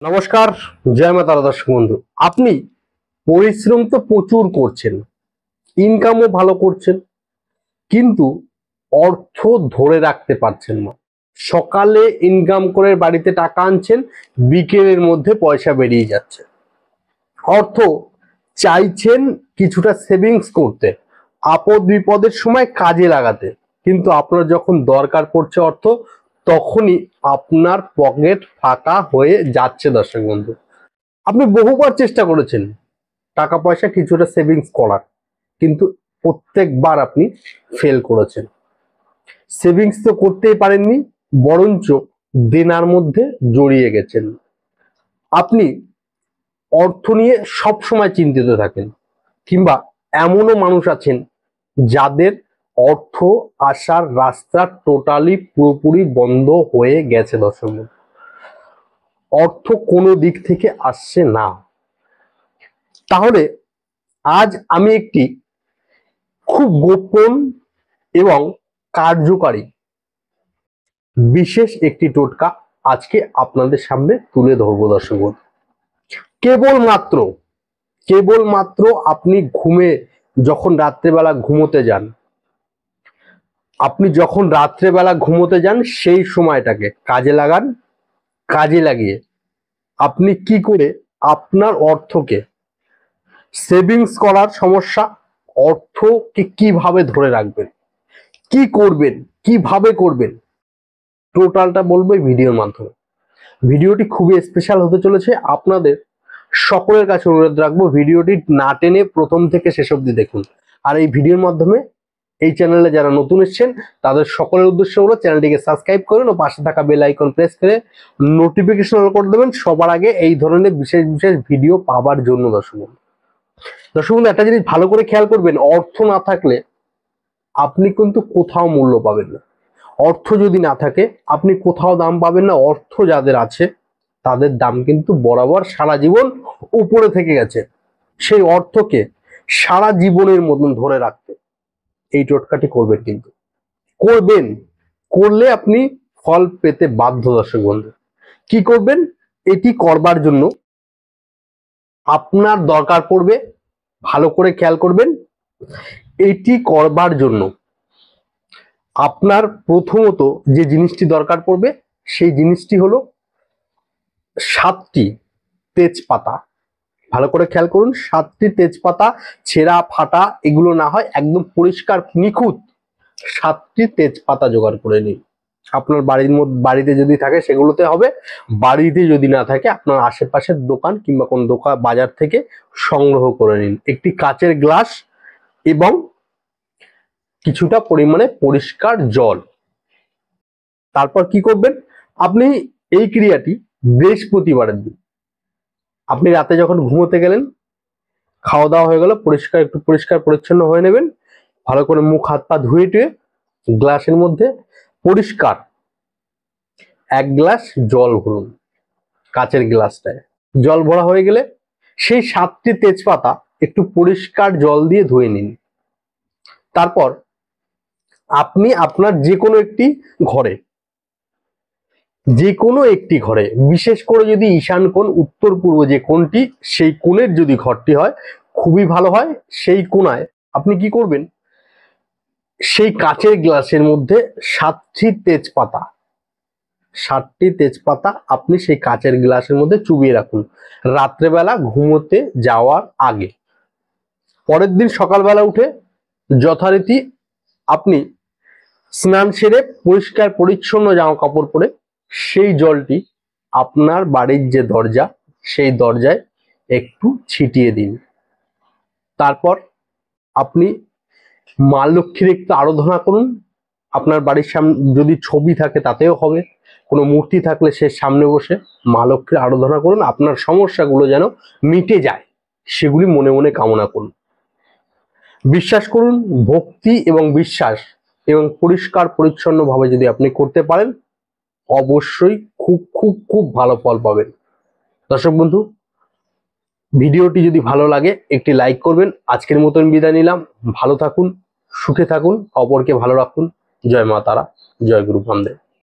নমস্কার, জয় মা তারা। দর্শক বন্ধু, আপনি পরিশ্রম তো প্রচুর করছেন, ইনকামও ভালো করছেন, কিন্তু অর্থ ধরে রাখতে পারছেন না। সকালে ইনকাম করে বাড়িতে টাকা আনছেন, বিকেলের মধ্যে পয়সা বেরিয়ে যাচ্ছে। অর্থ চাইছেন কিছুটা সেভিংস করতে, আপদ বিপদের সময় কাজে লাগাতে, কিন্তু আপনার যখন দরকার পড়ছে অর্থ, তখনই আপনার পকেট ফাঁকা হয়ে যাচ্ছে। দর্শক বন্ধু, আপনি বহুবার চেষ্টা করেছেন টাকা পয়সা কিছুটা সেভিংস করার, কিন্তু প্রত্যেকবার আপনি ফেল করেছেন। সেভিংস তো করতেই পারেননি, বরঞ্চ দেনার মধ্যে জড়িয়ে গেছেন। আপনি অর্থ নিয়ে সব সময় চিন্তিত থাকেন, কিংবা এমনও মানুষ আছেন যাদের অর্থ আসার রাস্তা টোটালি পুরোপুরি বন্ধ হয়ে গেছে। দর্শক, অর্থ কোনো দিক থেকে আসছে না। তাহলে আজ আমি একটি খুব গোপন এবং কার্যকারী বিশেষ একটি টোটকা আজকে আপনাদের সামনে তুলে ধরবো। দর্শক, কেবলমাত্র আপনি যখন রাত্রেবেলা ঘুমোতে যান, সেই সময়টাকে কাজে লাগান। কাজে লাগিয়ে আপনি কি করে আপনার অর্থকে সেভিংস করার সমস্যা, অর্থকে কিভাবে ধরে রাখবেন, কি করবেন, কিভাবে করবেন, টোটালটা বলবো এই ভিডিওর মাধ্যমে। ভিডিওটি খুবই স্পেশাল হতে চলেছে। আপনাদের সকলের কাছে অনুরোধ রাখবো, ভিডিওটি না টেনে প্রথম থেকে শেষ অবধি দেখুন। আর এই ভিডিওর মাধ্যমে এই চ্যানেলে যারা নতুন এসেছেন তাদের সকলের উদ্দেশ্য হলো চ্যানেলটিকে সাবস্ক্রাইব করুন ও পাশে থাকা বেল আইকন প্রেস করে নোটিফিকেশন অন করে দেবেন সবার আগে এই ধরনের বিশেষ বিশেষ ভিডিও পাওয়ার জন্য। দর্শক বন্ধু, একটা জিনিস ভালো করে খেয়াল করবেন, অর্থ না থাকলে আপনি কিন্তু কোথাও মূল্য পাবেন না। অর্থ যদি না থাকে আপনি কোথাও দাম পাবেন না। অর্থ যাদের আছে তাদের দাম কিন্তু বরাবর সারা জীবন উপরে থেকে গেছে। সেই অর্থকে সারা জীবনের মতন ধরে রাখতে এই টোটকাটি করবেন, কিন্তু করলে আপনি ফল পেতে বাধ্য। দর্শক বন্ধু, কি করবেন? এটি করবার জন্য আপনার দরকার পড়বে, ভালো করে খেয়াল করবেন, এটি করবার জন্য আপনার প্রথমত যে জিনিসটি দরকার পড়বে সেই জিনিসটি হলো 7টি তেজপাতা। ভালো করে খেয়াল করুন, 7টি তেজপাতা, ছেঁড়া ফাটা এগুলো না হয়, একদম পরিষ্কার নিখুঁত 7টি তেজপাতা জোগাড় করে নিন। আপনার বাড়িতে যদি থাকে সেগুলোতে হবে, বাড়িতে যদি না থাকে আপনার আশেপাশের দোকান কিংবা কোন বাজার থেকে সংগ্রহ করে নিন। একটি কাচের গ্লাস এবং কিছুটা পরিমাণে পরিষ্কার জল। তারপর কি করবেন? আপনি এই ক্রিয়াটি বৃহস্পতিবারের দিন, আপনি রাতে যখন ঘুমোতে গেলেন, খাওয়া দাওয়া হয়ে গেল, একটু পরিষ্কার পরিচ্ছন্ন হয়ে নেবেন, ভালো করে মুখ হাত পা ধুয়ে টুয়ে গ্লাসের মধ্যে পরিষ্কার 1 গ্লাস জল ভরুন। কাচের গ্লাসটায় জল ভরা হয়ে গেলে সেই 7টি তেজপাতা একটু পরিষ্কার জল দিয়ে ধুয়ে নিন। তারপর আপনি আপনার যে কোনো একটি ঘরে, বিশেষ করে যদি ঈশান কোণ, উত্তর পূর্ব যে কোণটি, সেই কোণের যদি ঘরটি হয় খুবই ভালো হয়। সেই কোণায় আপনি কি করবেন? সেই কাচের গ্লাসের মধ্যে 7টি তেজপাতা আপনি সেই কাচের গ্লাসের মধ্যে চুবিয়ে রাখুন রাত্রেবেলা ঘুমোতে যাওয়ার আগে। পরের দিন সকালবেলা উঠে যথারীতি আপনি স্নান সেরে পরিষ্কার পরিচ্ছন্ন জামা কাপড় পরে সেই জলটি আপনার বাড়ির যে দরজা, সেই দরজায় একটু ছিটিয়ে দিন। তারপর আপনি মা লক্ষ্মীর একটু আরাধনা করুন। আপনার বাড়ির সামনে যদি ছবি থাকে তাতেও হবে, কোনো মূর্তি থাকলে সে সামনে বসে মা লক্ষ্মীর আরাধনা করুন। আপনার সমস্যাগুলো যেন মিটে যায় সেগুলি মনে মনে কামনা করুন। বিশ্বাস করুন, ভক্তি এবং বিশ্বাস এবং পরিষ্কার পরিচ্ছন্ন ভাবে যদি আপনি করতে পারেন, অবশ্যই খুব খুব খুব ভালো ফল পাবেন। দর্শক বন্ধু, ভিডিওটি যদি ভালো লাগে একটি লাইক করবেন। আজকের মতন বিদায় নিলাম। ভালো থাকুন, সুখে থাকুন, অপরকে ভালো রাখুন। জয় মা তারা, জয় গুরু বামদেব।